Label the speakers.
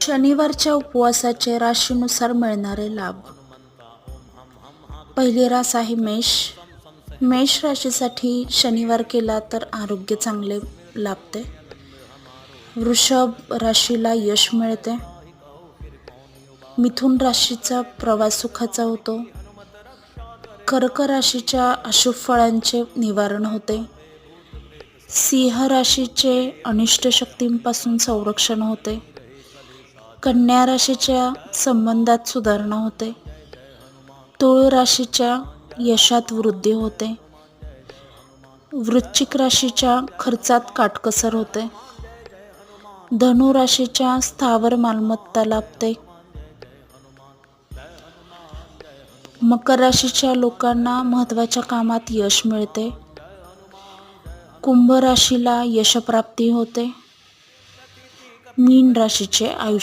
Speaker 1: शनिवारच्या उपवासाचे राशीनुसार मिळणारे लाभ. पहिली रास आहे मेष. मेष राशीसाठी शनिवार केला तर आरोग्य चांगले लाभते. वृषभ राशीला यश मिळते. मिथुन राशीचा प्रवास सुखाचा होतो. कर्क राशीच्या अशुभ फळांचे निवारण होते. सिंह राशीचे अनिष्ट शक्तींपासून संरक्षण होते. कन्या राशीच्या संबंधात सुधारणा होते. तुळ राशीच्या यशात वृद्धी होते. वृश्चिक राशीच्या खर्चात काटकसर होते. धनु राशीच्या स्थावर मालमत्ता लाभते. मकर राशीच्या लोकांना महत्त्वाच्या कामात यश मिळते. कुंभ राशीला यशप्राप्ती होते. मीन राशीचे आयुष्य